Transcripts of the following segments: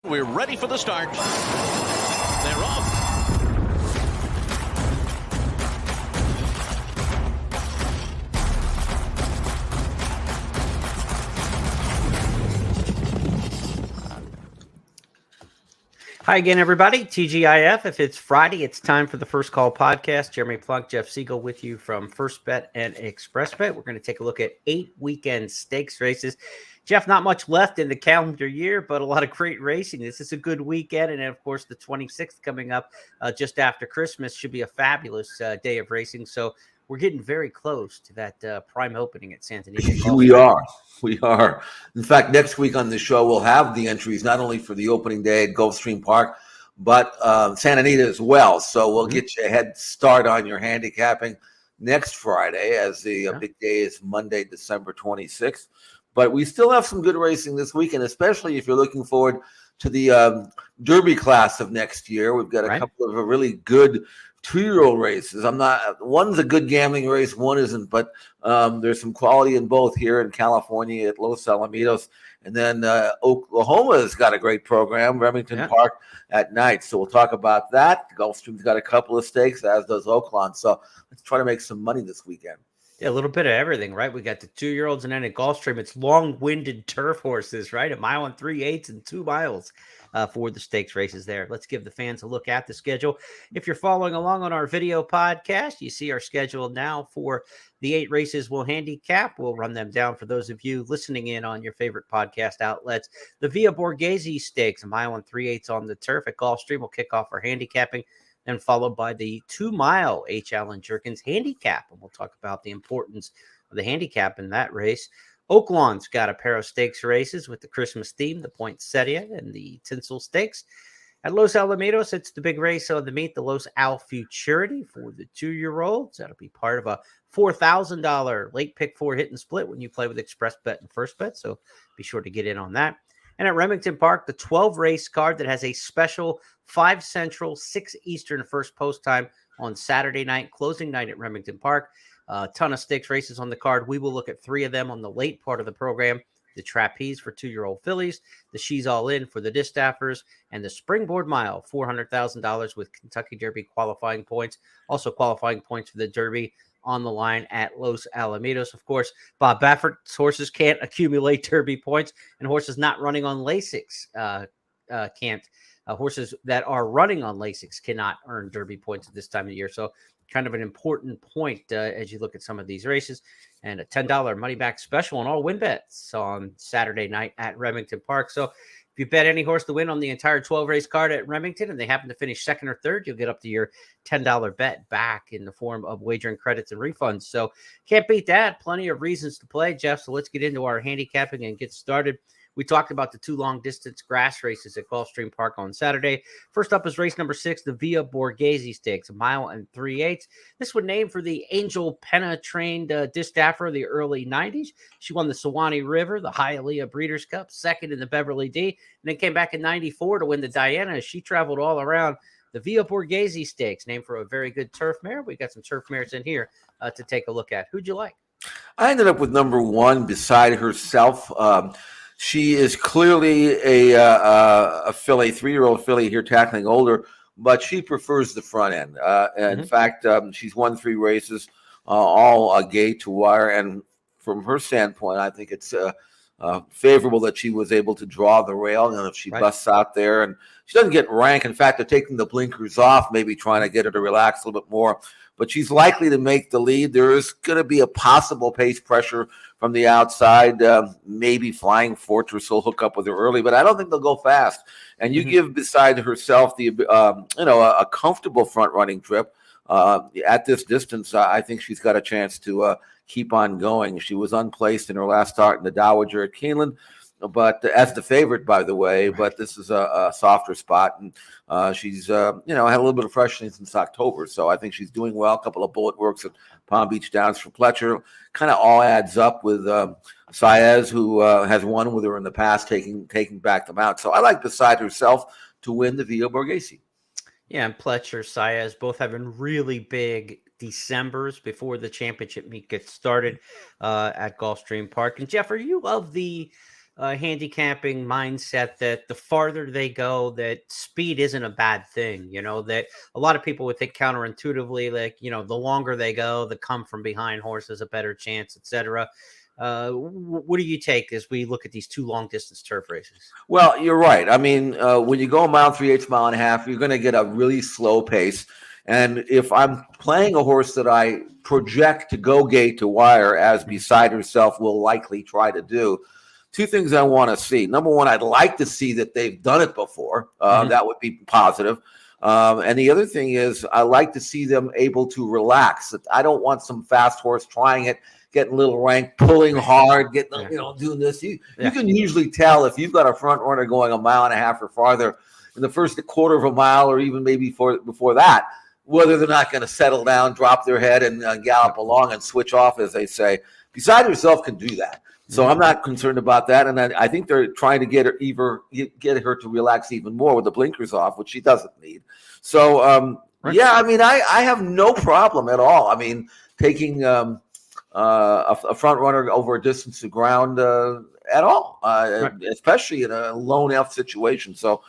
We're ready for the start. They're off. Hi again, everybody. TGIF. If it's Friday, it's time for the First Call podcast. Jeremy Plonk, Jeff Siegel with you from First Bet and Express Bet. We're going to take a look at 8 weekend stakes races. Jeff, not much left in the calendar year, but a lot of great racing. This is a good weekend. And, of course, the 26th coming up just after Christmas should be a fabulous day of racing. So we're getting very close to that prime opening at Santa Anita. We are. In fact, next week on the show, we'll have the entries not only for the opening day at Gulfstream Park, but Santa Anita as well. So we'll get you a head start on your handicapping next Friday, as the big day is Monday, December 26th. But we still have some good racing this weekend, especially if you're looking forward to the Derby class of next year. We've got a couple of really good 2-year-old races. One's a good gambling race, one isn't, but there's some quality in both here in California at Los Alamitos. And then Oklahoma's got a great program, Remington Park at night. So we'll talk about that. Gulfstream's got a couple of stakes, as does Oakland. So let's try to make some money this weekend. Yeah, a little bit of everything, right? We got the 2-year-olds, and then at Gulfstream, it's long-winded turf horses, right? 1 mile and 3/8 and 2 miles for the stakes races there. Let's give the fans a look at the schedule. If you're following along on our video podcast, you see our schedule now for the 8 races we'll handicap. We'll run them down for those of you listening in on your favorite podcast outlets. The Via Borghese Stakes, 1 mile and 3/8 on the turf at Gulfstream, will kick off our handicapping, and followed by the 2-mile H. Allen Jerkens handicap. And we'll talk about the importance of the handicap in that race. Oakland's got a pair of stakes races with the Christmas theme, the Poinsettia and the Tinsel Stakes. At Los Alamitos, it's the big race on the meet, the Los Al Futurity for the 2-year-olds. That'll be part of a $4,000 late pick 4 hit and split when you play with Express Bet and First Bet. So be sure to get in on that. And at Remington Park, the 12 race card that has a special 5 Central, 6 Eastern first post time on Saturday night, closing night at Remington Park. A ton of stakes races on the card. We will look at 3 of them on the late part of the program. The Trapeze for 2-year-old fillies, the She's All In for the Distaffers, and the Springboard Mile, $400,000 with Kentucky Derby qualifying points. Also qualifying points for the Derby on the line at Los Alamitos. Of course, Bob Baffert's horses can't accumulate Derby points, and horses not running on Lasix can't. Horses that are running on Lasix cannot earn Derby points at this time of the year. So kind of an important point as you look at some of these races. And a $10 money back special on all win bets on Saturday night at Remington Park. So if you bet any horse to win on the entire 12 race card at Remington and they happen to finish second or third, you'll get up to your $10 bet back in the form of wagering credits and refunds. So can't beat that. Plenty of reasons to play, Jeff. So let's get into our handicapping and get started. We talked about the 2 long-distance grass races at Gulfstream Park on Saturday. First up is race number 6, the Via Borghese Stakes, 1 mile and 3/8. This was named for the Angel Penna-trained Distaffer of the early 90s. She won the Sewanee River, the Hialeah Breeders' Cup, second in the Beverly D, and then came back in 94 to win the Diana. She traveled all around. The Via Borghese Stakes, named for a very good turf mare. We got some turf mares in here to take a look at. Who'd you like? I ended up with number 1, Beside Herself. She is clearly a filly, 3-year-old filly here, tackling older, but she prefers the front end. In fact, she's won 3 races, all gate to wire. And from her standpoint, I think it's favorable that she was able to draw the rail. And if she busts out there and she doesn't get rank, in fact, they're taking the blinkers off, maybe trying to get her to relax a little bit more. But she's likely to make the lead. There is going to be a possible pace pressure from the outside. Maybe Flying Fortress will hook up with her early, but I don't think they'll go fast. And you give Beside Herself the a comfortable front running trip at this distance. I think she's got a chance to keep on going. She was unplaced in her last start in the Dowager at Keeneland, but as the favorite, by the way. But this is a softer spot, and she's had a little bit of freshness since October, so I think she's doing well. A couple of bullet works at Palm Beach Downs for Pletcher. Kind of all adds up with Saez, who has won with her in the past, taking back the mount. So I like Beside Herself to win the Via Borghese. Yeah, and Pletcher, Saez, both having really big Decembers before the championship meet gets started at Gulfstream Park. And Jeff, are you of the handicapping mindset that the farther they go, that speed isn't a bad thing. That a lot of people would think counterintuitively, like, the longer they go, the come from behind horse has a better chance, etc. What do you take as we look at these two long distance turf races? Well, you're right. I mean, when you go a mile, 3/8 mile and a half, you're going to get a really slow pace. And if I'm playing a horse that I project to go gate to wire, as Beside Herself will likely try to do, two things I want to see. Number one, I'd like to see that they've done it before. That would be positive. And the other thing is, I like to see them able to relax. I don't want some fast horse trying it, getting a little rank, pulling hard, getting doing this. You can usually tell if you've got a front runner going a mile and a half or farther in the first quarter of a mile, or even maybe before that, whether they're not going to settle down, drop their head, and gallop along and switch off, as they say. Beside Herself can do that. So I'm not concerned about that, and I think they're trying to get her to relax even more with the blinkers off, which she doesn't need. So I mean, I have no problem at all. I mean, taking a front runner over a distance of ground at all, especially in a lone elf situation. So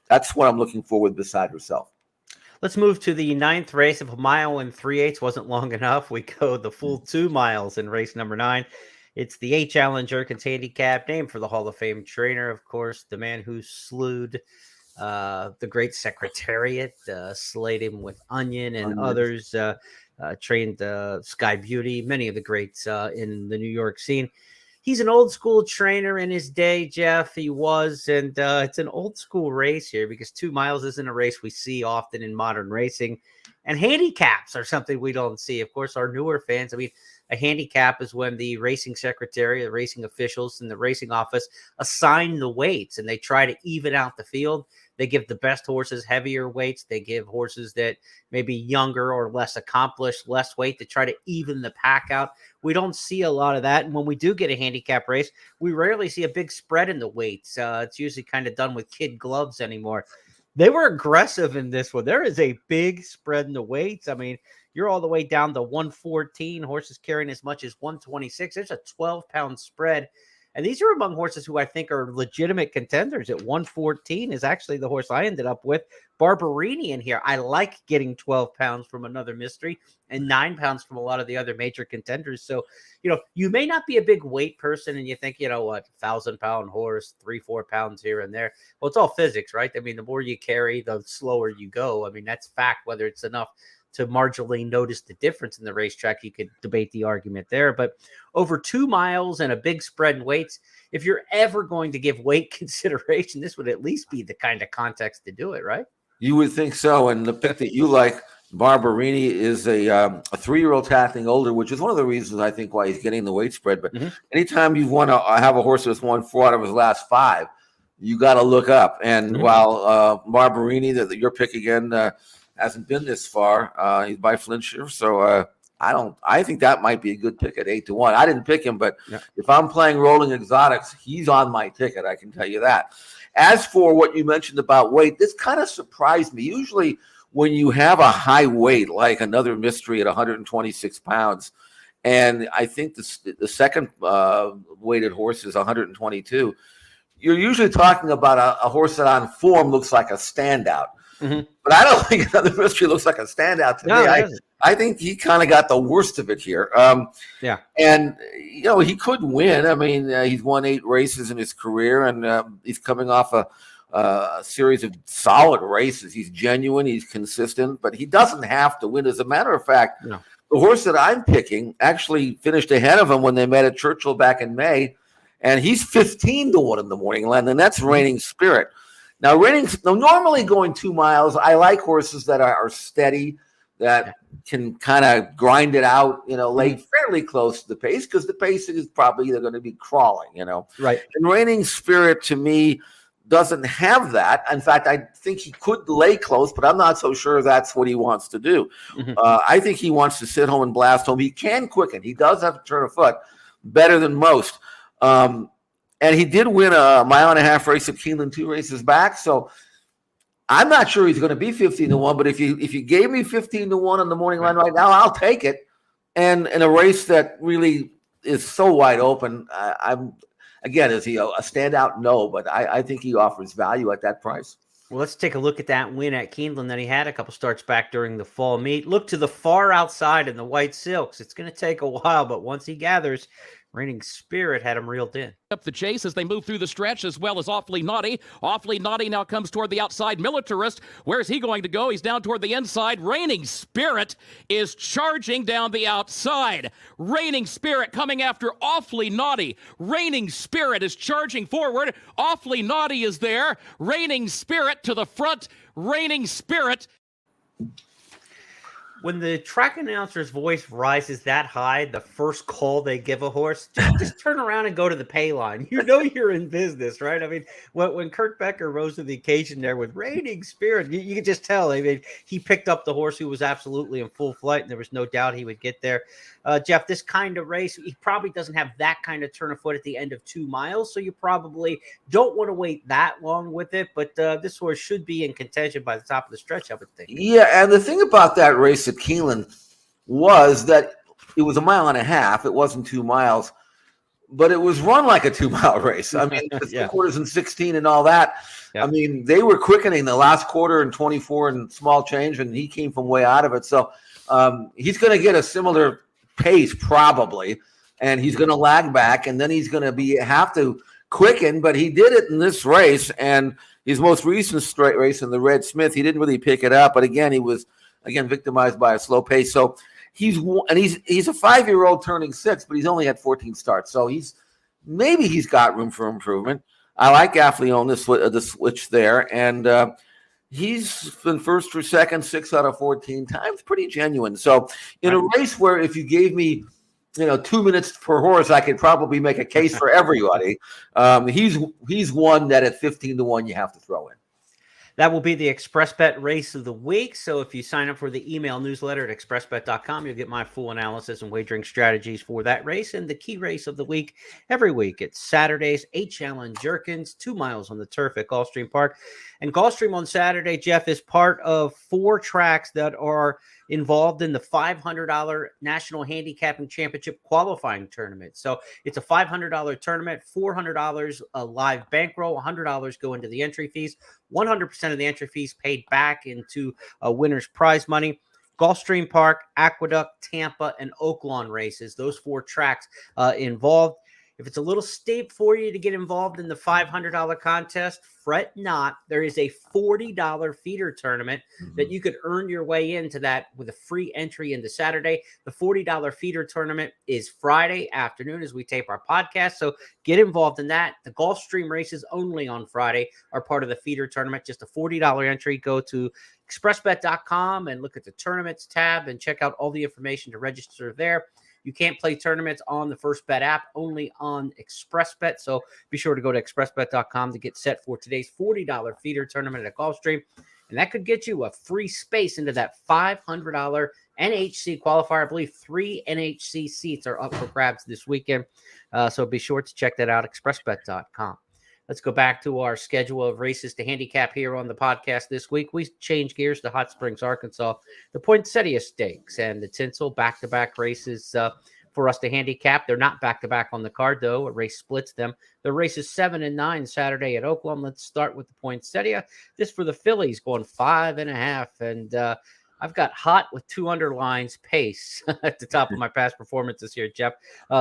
that's what I'm looking for with Beside Herself. Let's move to the 9th race. If a mile and 3/8 wasn't long enough, we go the full 2 miles in race number 9. It's the H. Allen Jerkens handicap, named for the Hall of Fame trainer, of course, the man who slewed the great Secretariat, slayed him with Onion and others, trained Sky Beauty, many of the greats in the New York scene. He's an old school trainer in his day, Jeff. He was, and it's an old school race here because 2 miles isn't a race we see often in modern racing. And handicaps are something we don't see. Of course, our newer fans, I mean, a handicap is when the racing secretary, the racing officials in the racing office assign the weights and they try to even out the field. They give the best horses heavier weights. They give horses that may be younger or less accomplished less weight to try to even the pack out. We don't see a lot of that. And when we do get a handicap race, we rarely see a big spread in the weights. It's usually kind of done with kid gloves anymore. They were aggressive in this one. There is a big spread in the weights. I mean, you're all the way down to 114, horses carrying as much as 126. There's a 12-pound spread. And these are among horses who I think are legitimate contenders. At 114 is actually the horse I ended up with, Barberini, in here. I like getting 12 pounds from another mystery and 9 pounds from a lot of the other major contenders. So, you may not be a big weight person and you think, 1,000-pound horse, 3-4 pounds here and there. Well, it's all physics, right? I mean, the more you carry, the slower you go. I mean, that's fact. Whether it's enough to marginally notice the difference in the racetrack, you could debate the argument there. But over 2 miles and a big spread in weights, if you're ever going to give weight consideration, this would at least be the kind of context to do it, right? You would think so. And the pick that you like, Barberini, is a 3-year-old tackling older, which is one of the reasons I think why he's getting the weight spread. But anytime you want to have a horse that's won 4 out of his last 5, you got to look up. And while Barberini, your pick again, hasn't been this far, he's by Flintshire. So I think that might be a good pick at 8-1. I didn't pick him, but if I'm playing Rolling Exotics, he's on my ticket. I can tell you that. As for what you mentioned about weight, this kind of surprised me. Usually when you have a high weight, like another mystery at 126 pounds, and I think the second weighted horse is 122, you're usually talking about a horse that on form looks like a standout. But I don't think another mystery looks like a standout to me. I think he kind of got the worst of it here. And, he could win. I mean, he's won 8 races in his career, and he's coming off a series of solid races. He's genuine. He's consistent, but he doesn't have to win. As a matter of fact, the horse that I'm picking actually finished ahead of him when they met at Churchill back in May, and he's 15-1 in the morning line, and that's Reigning Spirit. Now, normally going 2 miles, I like horses that are steady, that can kind of grind it out, lay fairly close to the pace, because the pace is probably either going to be crawling, Right. And Reigning Spirit, to me, doesn't have that. In fact, I think he could lay close, but I'm not so sure that's what he wants to do. I think he wants to sit home and blast home. He can quicken. He does have to turn a foot better than most. And he did win a 1.5-mile race at Keeneland 2 races back. So I'm not sure he's going to be 15-1, but if you gave me 15-1 on the morning line right now, I'll take it. And in a race that really is so wide open, Again, is he a standout? No, but I think he offers value at that price. Well, let's take a look at that win at Keeneland that he had a couple starts back during the fall meet. Look to the far outside in the white silks. It's going to take a while, but once he gathers, Reigning Spirit had him reeled in. Up the chase as they move through the stretch, as well as Awfully Naughty. Awfully Naughty now comes toward the outside. Militarist, where's he going to go? He's down toward the inside. Reigning Spirit is charging down the outside. Reigning Spirit coming after Awfully Naughty. Reigning Spirit is charging forward. Awfully Naughty is there. Reigning Spirit to the front. Reigning Spirit. When the track announcer's voice rises that high, the first call they give a horse, just turn around and go to the pay line. You know you're in business, right? I mean, when Kurt Becker rose to the occasion there with Reigning Spirit, you could just tell. I mean, he picked up the horse who was absolutely in full flight, and there was no doubt he would get there. Jeff, this kind of race, he probably doesn't have that kind of turn of foot at the end of 2 miles, so you probably don't want to wait that long with it, but this horse should be in contention by the top of the stretch, I would think. Yeah, and the thing about that race at Keeneland was that it was 1.5 miles. It wasn't 2 miles, but it was run like a 2-mile race. I mean, the 3 quarters and 16 and all that. Yep. I mean, they were quickening the last quarter and 24 and small change, and he came from way out of it. So he's going to get a similar pace probably, and he's going to lag back, and then he's going to have to quicken. But he did it in this race, and his most recent straight race in the Red Smith, he didn't really pick it up. But again, he was victimized by a slow pace. So he's a 5-year-old turning 6, but he's only had 14 starts. So he's got room for improvement. I like Affleon, the switch there, and he's been first or second 6 out of 14 times, pretty genuine. So in a race where if you gave me 2 minutes per horse, I could probably make a case for everybody. He's one that at 15-1 you have to throw in. That will be the ExpressBet race of the week. So if you sign up for the email newsletter at expressbet.com, you'll get my full analysis and wagering strategies for that race and the key race of the week every week. It's Saturdays, H-Allen Jerkens, 2 miles on the turf at Gulfstream Park. And Gulfstream on Saturday, Jeff, is part of 4 tracks that are involved in the $500 National Handicapping Championship qualifying tournament. So it's a $500 tournament, $400 a live bankroll, $100 go into the entry fees, 100% of the entry fees paid back into a winner's prize money. Gulfstream Park, Aqueduct, Tampa, and Oaklawn races, those 4 tracks involved. If it's a little steep for you to get involved in the $500 contest, fret not. There is a $40 feeder tournament that you could earn your way into that with a free entry into Saturday. The $40 feeder tournament is Friday afternoon as we tape our podcast. So get involved in that. The Gulfstream races only on Friday are part of the feeder tournament. Just a $40 entry. Go to expressbet.com and look at the tournaments tab and check out all the information to register there. You can't play tournaments on the First Bet app, only on ExpressBet. So be sure to go to expressbet.com to get set for today's $40 feeder tournament at Gulfstream. And that could get you a free space into that $500 NHC qualifier. I believe 3 NHC seats are up for grabs this weekend. So be sure to check that out, expressbet.com. Let's go back to our schedule of races to handicap here on the podcast this week. We change gears to Hot Springs, Arkansas, the Poinsettia Stakes and the Tinsel back-to-back races for us to handicap. They're not back-to-back on the card, though. A race splits them. The races 7 and 9 Saturday at Oaklawn. Let's start with the Poinsettia. This for the fillies going 5.5. And I've got Hot with 2 underlines pace at the top of my past performances here, Jeff.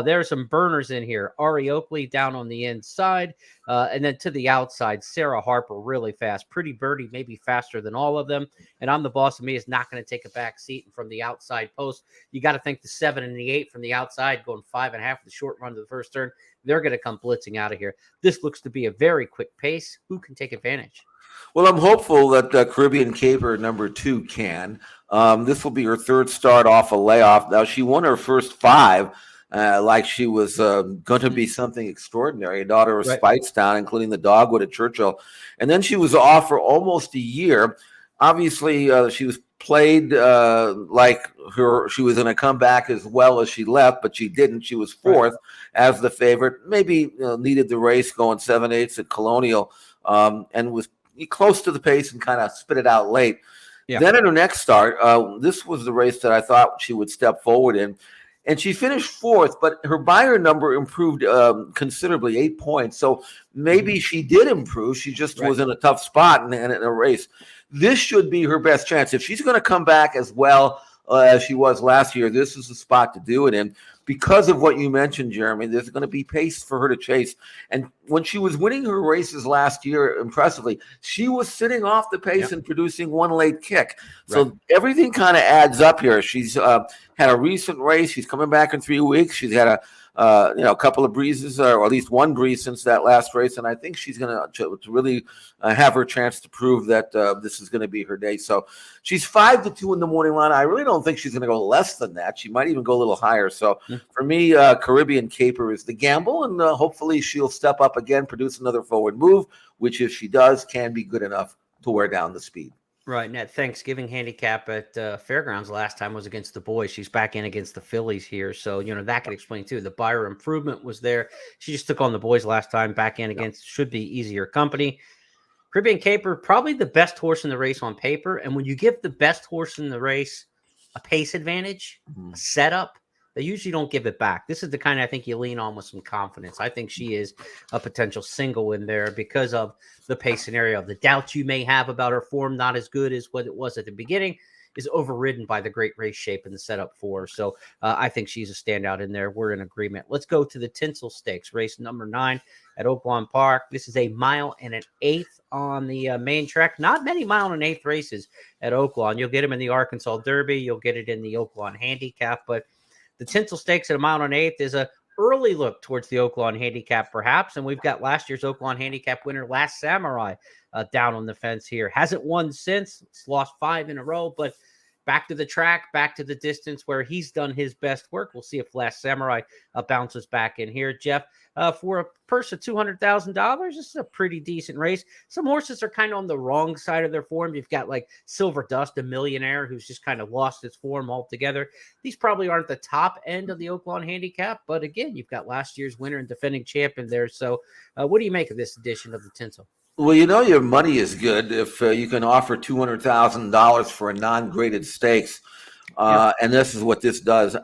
There are some burners in here. Ari Oakley down on the inside. And then to the outside, Sarah Harper really fast. Pretty Birdie maybe faster than all of them. And I'm the Boss of Me is not going to take a back seat. And from the outside post, you got to think the 7 and the 8 from the outside going 5.5 the short run to the first turn. They're going to come blitzing out of here. This looks to be a very quick pace. Who can take advantage? Well, I'm hopeful that Caribbean Caper number 2 can. This will be her 3rd start off a layoff. Now, she won her first 5 like she was going to be something extraordinary. A daughter of Speightstown, including the Dogwood at Churchill. And then she was off for almost a year. Obviously, she was played like she was going to come back as well as she left, but she didn't. She was 4th as the favorite. Maybe needed the race going 7/8 at Colonial and was close to the pace and kind of spit it out late. Yeah. Then in her next start, this was the race that I thought she would step forward in. and she finished fourth, but her buyer number improved considerably, 8 points. So maybe she did improve. She just was in a tough spot in a race. This should be her best chance. If she's going to come back as well as she was last year, this is the spot to do it in. Because of what you mentioned, Jeremy, there's going to be pace for her to chase. And when she was winning her races last year impressively, she was sitting off the pace and producing one late kick. So everything kind of adds up here. She's had a recent race. She's coming back in 3 weeks. She's had a couple of breezes, or at least one breeze since that last race. And I think she's going to really have her chance to prove that this is going to be her day. So she's 5-2 in the morning line. I really don't think she's going to go less than that. She might even go a little higher. So for me, Caribbean Caper is the gamble, and hopefully she'll step up again, produce another forward move, which if she does, can be good enough to wear down the speed. Right. And that Thanksgiving handicap at Fairgrounds last time was against the boys. She's back in against the fillies here. So, that could explain too. The buyer improvement was there. She just took on the boys last time, back in against should be easier company. Caribbean Caper, probably the best horse in the race on paper. And when you give the best horse in the race a pace advantage, a setup, they usually don't give it back. This is the kind I think you lean on with some confidence. I think she is a potential single in there because of the pace scenario. The doubts you may have about her form, not as good as what it was at the beginning, is overridden by the great race shape and the setup for her. So I think she's a standout in there. We're in agreement. Let's go to the Tinsel Stakes, race number 9 at Oaklawn Park. This is a 1 1/8 on the main track. Not many 1 1/8 races at Oaklawn. You'll get them in the Arkansas Derby. You'll get it in the Oaklawn Handicap, but the Tinsel Stakes at 1 1/8 is a early look towards the Oaklawn Handicap, perhaps. And we've got last year's Oaklawn Handicap winner, Last Samurai, down on the fence here. Hasn't won since. It's lost 5 in a row, but back to the track, back to the distance where he's done his best work. We'll see if Last Samurai bounces back in here. Jeff, for a purse of $200,000, this is a pretty decent race. Some horses are kind of on the wrong side of their form. You've got like Silver Dust, a millionaire who's just kind of lost his form altogether. These probably aren't the top end of the Oaklawn Handicap, but again, you've got last year's winner and defending champion there. So what do you make of this edition of the Tinsel? Well, your money is good if you can offer $200,000 for a non-graded stakes, and this is what this does.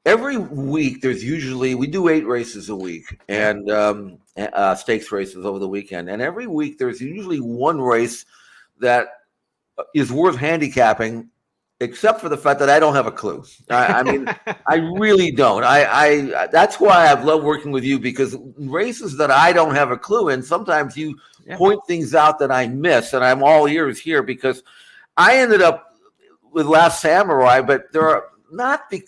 Every week, we do 8 races a week, and stakes races over the weekend. And every week, there's usually one race that is worth handicapping, except for the fact that I don't have a clue. I mean, I really don't. I that's why I've loved working with you, because races that I don't have a clue in, sometimes you point things out that I miss, and I'm all ears here because I ended up with Last Samurai, but there are not the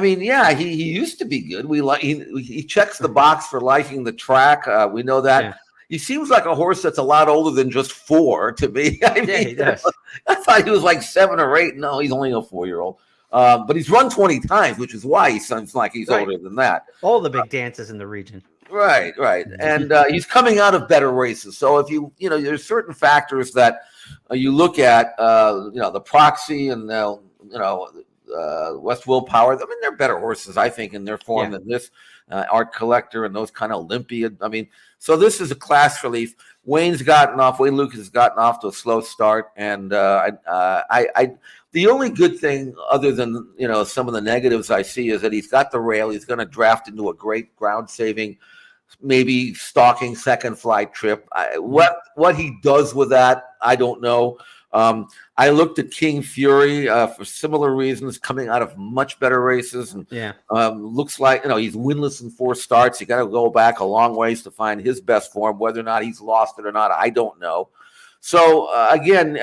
he used to be good. He checks the box for liking the track. We know that. Yeah. He seems like a horse that's a lot older than just 4 to me. He does. I thought he was like 7 or 8. No, he's only a 4-year-old. But he's run 20 times, which is why he sounds like he's older than that. All the big dances in the region. Right. And he's coming out of better races. So if there's certain factors that you look at, the Proxy and West Willpower. I mean, they're better horses, I think, in their form than this. Art Collector and those kind of Olympia. I mean, so this is a class relief. Wayne Lucas has gotten off to a slow start, and the only good thing, other than some of the negatives I see, is that he's got the rail. He's going to draft into a great ground saving, maybe stalking second flight trip. What he does with that, I don't know. I looked at King Fury for similar reasons, coming out of much better races, and looks like he's winless in 4 starts. You got to go back a long ways to find his best form. Whether or not he's lost it or not, I don't know. So again,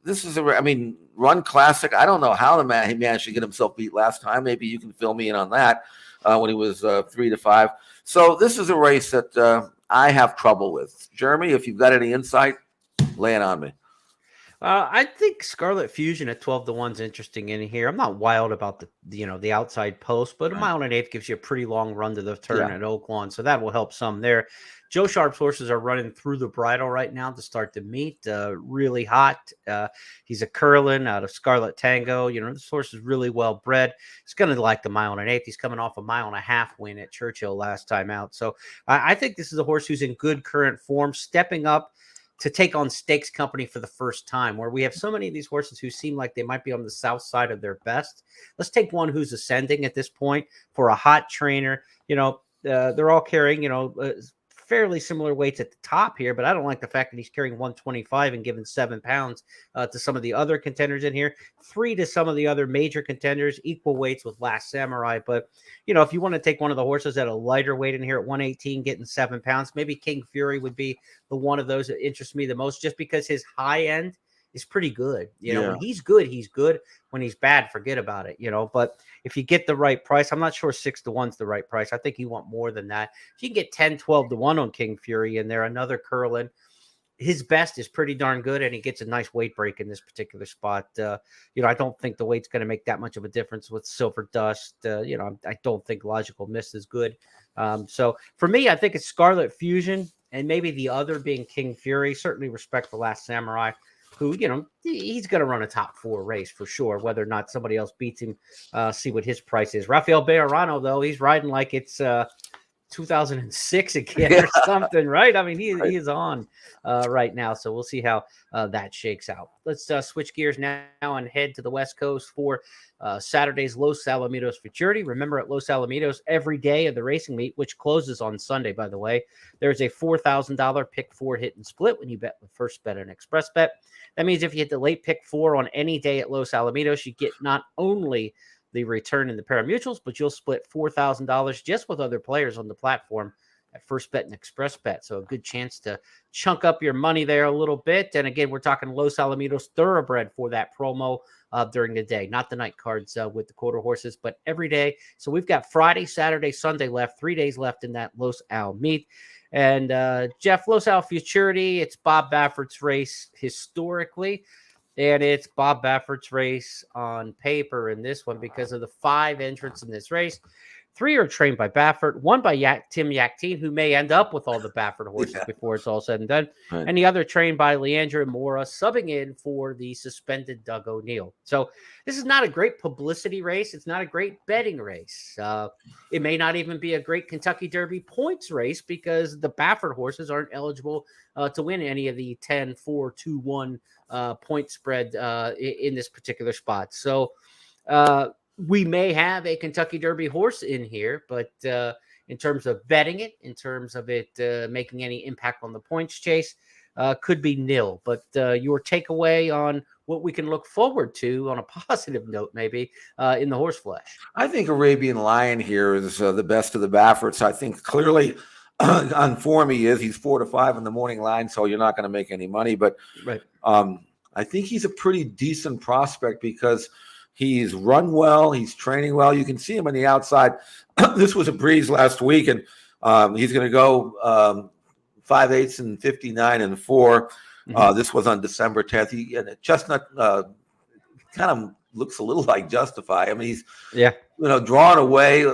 this is Run Classic. I don't know how he managed to get himself beat last time. Maybe you can fill me in on that when he was 3-5. So this is a race that I have trouble with. Jeremy, if you've got any insight, lay it on me. I think Scarlet Fusion at 12-1 is interesting in here. I'm not wild about the outside post, but a 1 1/8 gives you a pretty long run to the turn at Oaklawn, so that will help some there. Joe Sharp's horses are running through the bridle right now to start the meet. Really hot. He's a Curlin out of Scarlet Tango. This horse is really well bred. He's going to like the 1 1/8. He's coming off a 1.5 mile win at Churchill last time out. So I think this is a horse who's in good current form, stepping up to take on stakes company for the first time, where we have so many of these horses who seem like they might be on the south side of their best. Let's take one who's ascending at this point for a hot trainer. They're all carrying, fairly similar weights at the top here, but I don't like the fact that he's carrying 125 and giving 7 pounds to some of the other contenders in here, 3 to some of the other major contenders, equal weights with Last Samurai. But, if you want to take one of the horses at a lighter weight in here at 118, getting 7 pounds, maybe King Fury would be the one of those that interests me the most, just because his high end is pretty good. When he's good, he's good. When he's bad, forget about it, but if you get the right price, I'm not sure 6 to 1's the right price. I think you want more than that. If you can get 10, 12 to 1 on King Fury in there, another Curlin, his best is pretty darn good, and he gets a nice weight break in this particular spot. I don't think the weight's going to make that much of a difference with Silver Dust. I don't think Logical Mist is good. So for me, I think it's Scarlet Fusion, and maybe the other being King Fury. Certainly respect for Last Samurai, who, he's going to run a top 4 race for sure, whether or not somebody else beats him. See what his price is. Rafael Bejarano, though, he's riding like it's 2006 again or something, right? I mean, he is on right now, so we'll see how that shakes out. Let's switch gears now and head to the West Coast for Saturday's Los Alamitos Futurity. Remember, at Los Alamitos, every day of the racing meet, which closes on Sunday, by the way, there's a $4,000 pick 4 hit and split when you bet with First Bet and Express Bet. That means if you hit the late pick 4 on any day at Los Alamitos, you get not only the return in the pari-mutuels, but you'll split $4,000 just with other players on the platform at First Bet and Express Bet. So a good chance to chunk up your money there a little bit. And again, we're talking Los Alamitos Thoroughbred for that promo during the day, not the night cards with the quarter horses, but every day. So we've got Friday, Saturday, Sunday left, 3 days left in that Los Al meet. And Jeff, Los Al Futurity, it's Bob Baffert's race historically. And it's Bob Baffert's race on paper in this one because of the 5 entrants in this race. 3 are trained by Baffert, 1 by Tim Yaktine, who may end up with all the Baffert horses before it's all said and done, and the other trained by Leandro Mora, subbing in for the suspended Doug O'Neill. So this is not a great publicity race. It's not a great betting race. It may not even be a great Kentucky Derby points race because the Baffert horses aren't eligible to win any of the 10, 4, 2, 1 point spread in this particular spot. So we may have a Kentucky Derby horse in here, but in terms of betting it, in terms of it making any impact on the points chase, could be nil. But your takeaway on what we can look forward to on a positive note, maybe in the horse flesh. I think Arabian Lion here is the best of the Bafferts. I think clearly on form he is. He's 4 to 5 in the morning line, so you're not going to make any money. But I think he's a pretty decent prospect because he's run well. He's training well. You can see him on the outside. This was a breeze last week, and he's going to go 5/8 and 59 and 4. This was on December 10th. And Chestnut kind of looks a little like Justify. I mean, he's drawn away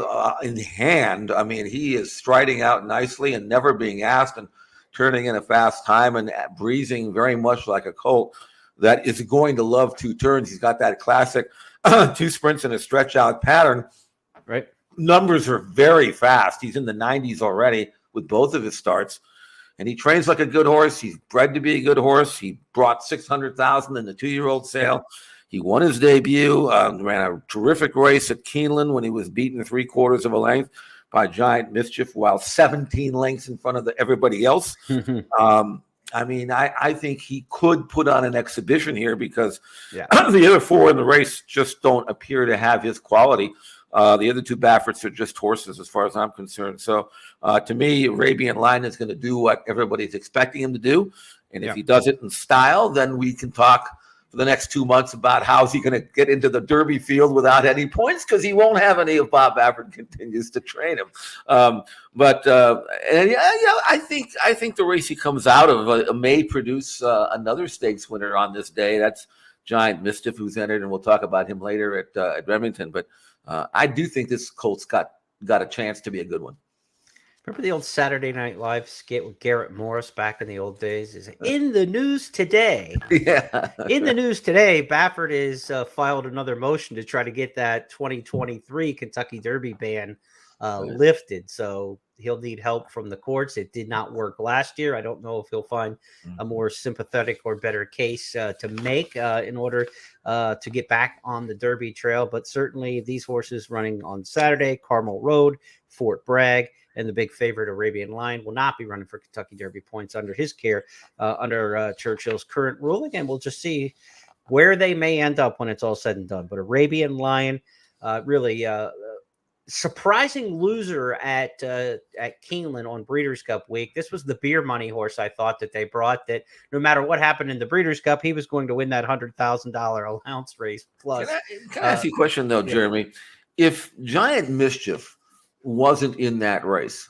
in hand. I mean, he is striding out nicely and never being asked and turning in a fast time and breezing very much like a colt that is going to love 2 turns. He's got that classic 2 sprints in a stretch out pattern. Right. Numbers are very fast. He's in the 90s already with both of his starts. And he trains like a good horse. He's bred to be a good horse. He brought 600,000 in the 2-year-old sale. He won his debut, ran a terrific race at Keeneland when he was beaten 3/4 of a length by Giant Mischief while 17 lengths in front of everybody else. I mean, I think he could put on an exhibition here because the other 4 in the race just don't appear to have his quality. The other 2 Bafferts are just horses as far as I'm concerned. So to me, Arabian Lion is going to do what everybody's expecting him to do. And if he does it in style, then we can talk for the next 2 months about how's he going to get into the Derby field without any points because he won't have any if Bob Baffert continues to train him. I think the race he comes out of may produce another stakes winner on this day. That's Giant Mischief, who's entered, and we'll talk about him later at Remington. But I do think this colt's got a chance to be a good one. Remember the old Saturday Night Live skit with Garrett Morris back in the old days? Is in the news today. In the news today, Baffert is filed another motion to try to get that 2023 Kentucky Derby ban lifted. So he'll need help from the courts. It did not work last year. I don't know if he'll find a more sympathetic or better case to make in order to get back on the Derby trail. But certainly these horses running on Saturday, Carmel Road, Fort Bragg, and the big favorite Arabian Lion will not be running for Kentucky Derby points under his care, under Churchill's current ruling. And we'we'll just see where they may end up when it's all said and done. But Arabian Lion, really surprising loser at Keeneland on Breeders' Cup week. This was the beer money horse I thought that they brought, that no matter what happened in the Breeders' Cup, he was going to win that $100,000 allowance race. Plus, can I ask you a question, though, Jeremy? If Giant Mischief wasn't in that race,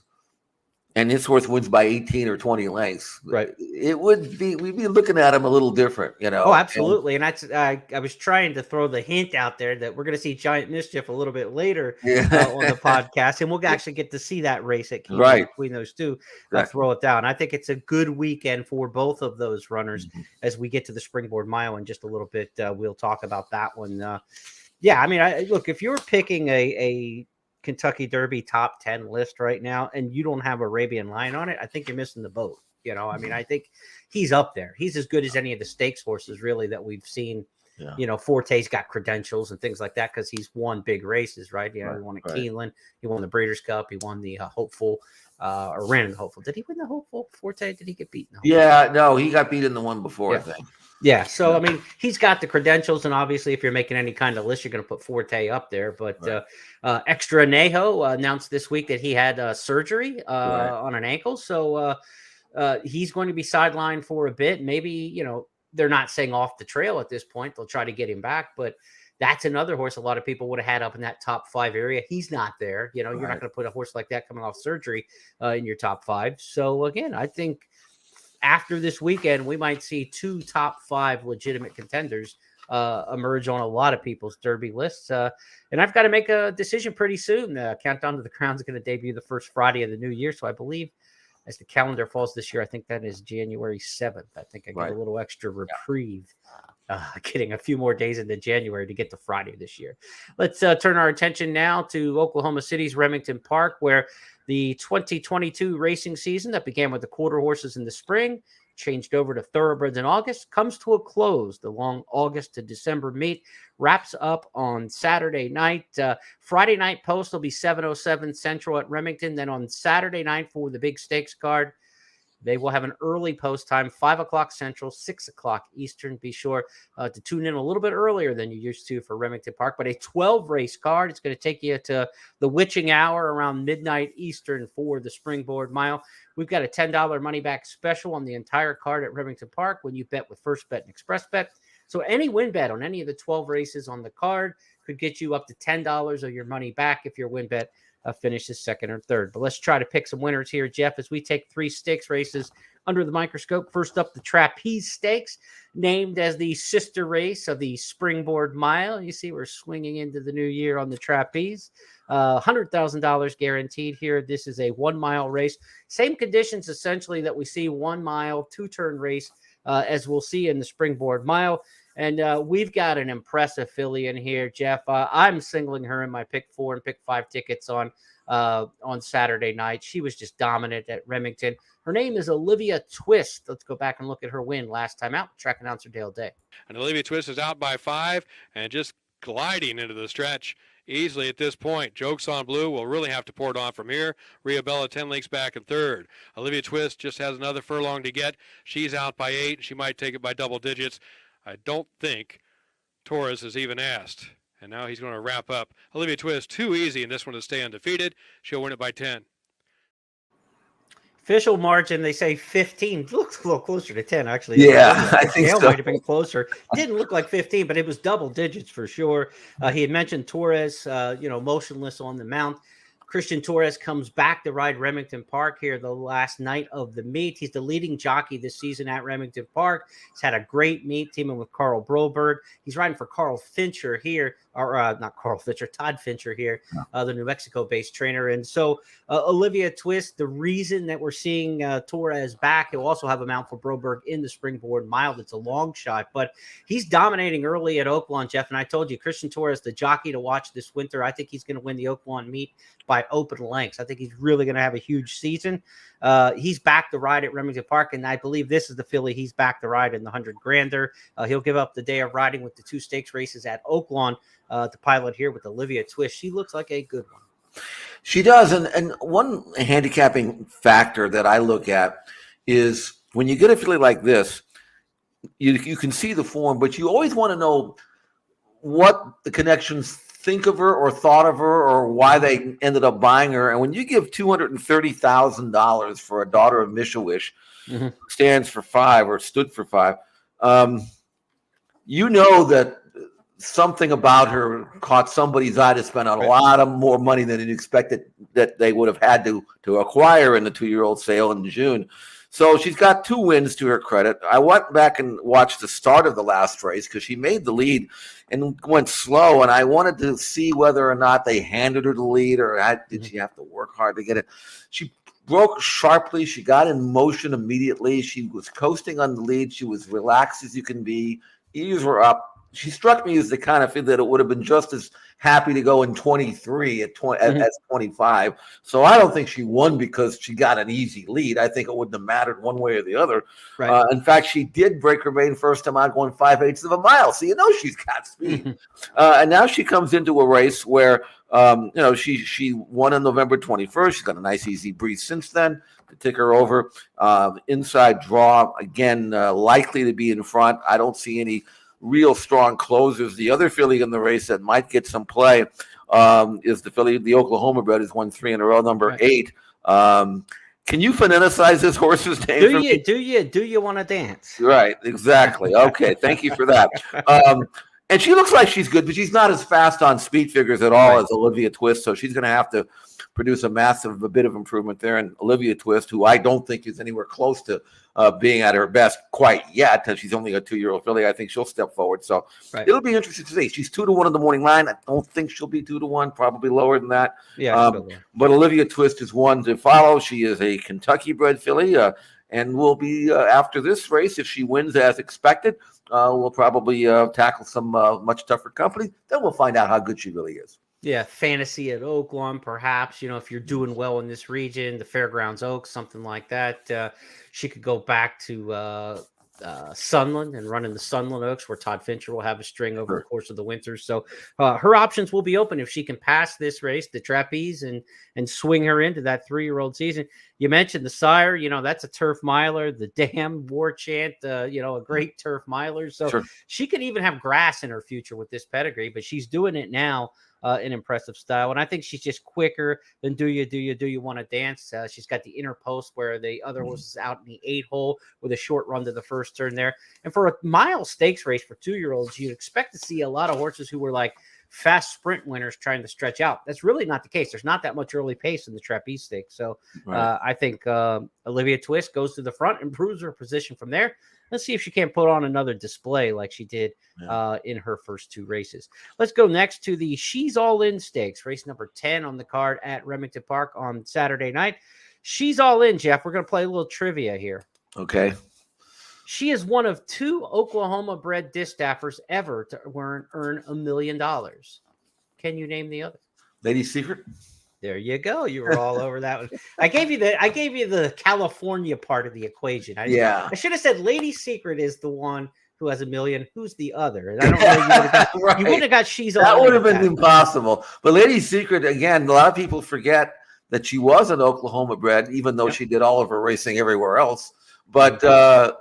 and his horse wins by 18 or 20 lengths, right, we'd be looking at him a little different, you know. Oh, absolutely. And that's I was trying to throw the hint out there that we're going to see Giant Mischief a little bit later on the podcast, and we'll actually get to see that race at Keeneland between those two. Throw it down. I think it's a good weekend for both of those runners as we get to the Springboard Mile in just a little bit. We'll talk about that one. I mean, look, if you're picking a Kentucky Derby top 10 list right now and you don't have Arabian Lion on it, I think you're missing the boat. You know, I mean, I think he's up there. He's as good as any of the stakes horses really that we've seen. You know, Forte's got credentials and things like that because he's won big races, right? You know, he won at Keeneland, he won the Breeders' Cup, he won the Hopeful, or ran in the Hopeful. Did he win the Hopeful? Forte? Did he get beaten? No, he got beat in the one before, I think. Yeah, so I mean, he's got the credentials, and obviously, if you're making any kind of list, you're going to put Forte up there. But Extra Nejo announced this week that he had surgery on an ankle, so he's going to be sidelined for a bit. Maybe, you know, they're not saying off the trail at this point. They'll try to get him back, but that's another horse a lot of people would have had up in that top 5 area. He's not there. You know, you're not going to put a horse like that coming off surgery in your top 5. So again, I think after this weekend, we might see 2 top 5 legitimate contenders emerge on a lot of people's Derby lists. And I've got to make a decision pretty soon. Countdown to the Crown is going to debut the first Friday of the new year. So I believe as the calendar falls this year, I think that is January 7th. I think I get a little extra reprieve, getting a few more days into January to get to Friday this year. Let's turn our attention now to Oklahoma City's Remington Park, where the 2022 racing season that began with the quarter horses in the spring, changed over to thoroughbreds in August, comes to a close. The long August to December meet wraps up on Saturday night. Friday night post will be 7:07 Central at Remington. Then on Saturday night for the big stakes card, they will have an early post time, 5 o'clock Central, 6 o'clock Eastern. Be sure to tune in a little bit earlier than you used to for Remington Park. But a 12-race card. It's going to take you to the witching hour around midnight Eastern for the Springboard Mile. We've got a $10 money-back special on the entire card at Remington Park when you bet with First Bet and Express Bet. So any win bet on any of the 12 races on the card could get you up to $10 of your money back if your win bet finishes second or third. But let's try to pick some winners here, Jeff, as we take 3 stakes races under the microscope. First up, the Trapeze Stakes, named as the sister race of the Springboard Mile. You see, we're swinging into the new year on the trapeze. $100,000 guaranteed here. This is a 1 mile race. Same conditions, essentially, that we see 1 mile, 2-turn race, as we'll see in the Springboard Mile. And we've got an impressive filly in here, Jeff. I'm singling her in my pick 4 and pick 5 tickets on Saturday night. She was just dominant at Remington. Her name is Olivia Twist. Let's go back and look at her win last time out. Track announcer Dale Day. And Olivia Twist is out by 5 and just gliding into the stretch easily at this point. Jokes on Blue will really have to pour it on from here. Ria Bella 10 lengths back in third. Olivia Twist just has another furlong to get. She's out by 8. She might take it by double digits. I don't think Torres has even asked. And now he's going to wrap up. Olivia Twist, too easy in this one to stay undefeated. She'll win it by 10. Official margin, they say 15. Looks a little closer to 10, actually. Yeah, I think so. Might have been closer. Didn't look like 15, but it was double digits for sure. He had mentioned Torres, motionless on the mount. Christian Torres comes back to ride Remington Park here the last night of the meet. He's the leading jockey this season at Remington Park. He's had a great meet teaming with Carl Broberg. He's riding for Carl Fincher here or not Carl Fincher, Todd Fincher here, the New Mexico-based trainer. And so Olivia Twist, the reason that we're seeing Torres back, he'll also have a mount for Broberg in the Springboard Mile. It's a long shot, but he's dominating early at Oaklawn, Jeff. And I told you, Christian Torres, the jockey to watch this winter. I think he's going to win the Oaklawn meet by open lengths. I think he's really going to have a huge season. He's back to ride at Remington Park, and I believe this is the filly he's back to ride in the 100 Grander. He'll give up the day of riding with the 2 stakes races at Oaklawn to pilot here with Olivia Twist. She looks like a good one. She does. And one handicapping factor that I look at is when you get a filly like this, you can see the form, but you always want to know what the connections think of her or thought of her or why they ended up buying her. And when you give $230,000 for a daughter of Mishawish, stands for 5 or stood for 5, you know that something about her caught somebody's eye to spend a lot of more money than it expected that they would have had to acquire in the 2-year-old sale in June. So she's got 2 wins to her credit. I went back and watched the start of the last race because she made the lead and went slow, and I wanted to see whether or not they handed her the lead or did she have to work hard to get it. She broke sharply. She got in motion immediately. She was coasting on the lead. She was relaxed as you can be. Ears were up. She struck me as the kind of feel that it would have been just as happy to go in 23 as 25. So I don't think she won because she got an easy lead. I think it wouldn't have mattered one way or the other. Right. In fact, she did break her main first time out going 5/8 of a mile. So you know she's got speed. And now she comes into a race where she won on November 21st. She's got a nice easy breeze since then to take her over. Inside draw again, likely to be in front. I don't see any real strong closers. The other filly in the race that might get some play is the filly, the Oklahoma bred, has won 3 in a row, number 8. Can you phoneticize this horse's name? Do you want to dance? Right, exactly. Okay, thank you for that. And she looks like she's good, but she's not as fast on speed figures at all as Olivia Twist, so she's going to have to produce a bit of improvement there. And Olivia Twist, who I don't think is anywhere close to being at her best quite yet, and she's only a 2-year-old filly, I think she'll step forward. So it'll be interesting to see. She's 2-1 in the morning line. I don't think she'll be 2-1, probably lower than that. But Olivia Twist is one to follow. She is a Kentucky-bred filly, and will be after this race, if she wins as expected, we'll probably tackle some much tougher company. Then we'll find out how good she really is. Yeah, fantasy at Oaklawn, perhaps. If you're doing well in this region, the Fairgrounds Oaks, something like that. She could go back to Sunland and run in the Sunland Oaks, where Todd Fincher will have a string over the course of the winter. So her options will be open if she can pass this race, the trapeze, and swing her into that 3-year-old season. You mentioned the sire, that's a turf miler, the Dam War Chant, a great turf miler. So she could even have grass in her future with this pedigree, but she's doing it now. In impressive style. And I think she's just quicker than Do You Want to Dance. She's got the inner post where the other horse is out in the 8 hole with a short run to the first turn there. And for a mile stakes race for 2-year-olds, you'd expect to see a lot of horses who were like fast sprint winners trying to stretch out. That's really not the case. There's not that much early pace in the trapeze stakes. So I think Olivia Twist goes to the front, improves her position from there. Let's see if she can't put on another display like she did in her first 2 races. Let's go next to the She's All In Stakes, race number 10 on the card at Remington Park on Saturday night. She's All In, Jeff. We're going to play a little trivia here. Okay. She is one of 2 Oklahoma-bred distaffers ever to earn $1 million. Can you name the other? Lady Secret? There you go. You were all over that one. I gave you the California part of the equation. I should have said Lady Secret is the one who has $1 million. Who's the other? And I don't know. You wouldn't have got She's All In. That would have been impossible. But Lady Secret, again, a lot of people forget that she was an Oklahoma bred, even though she did all of her racing everywhere else. But well,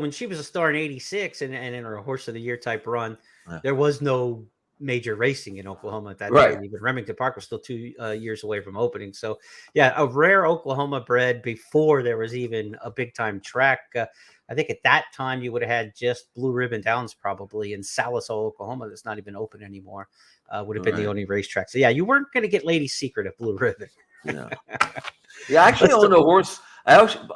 when she was a star in '86 and in her Horse of the Year type run, there was no major racing in Oklahoma at that time. Even Remington Park was still 2 years away from opening. So a rare Oklahoma bred before there was even a big time track. I think at that time you would have had just Blue Ribbon Downs probably in Salisaw, Oklahoma. That's not even open anymore. Would have been the only racetrack. So you weren't going to get Lady Secret at Blue Ribbon. I actually owned a horse.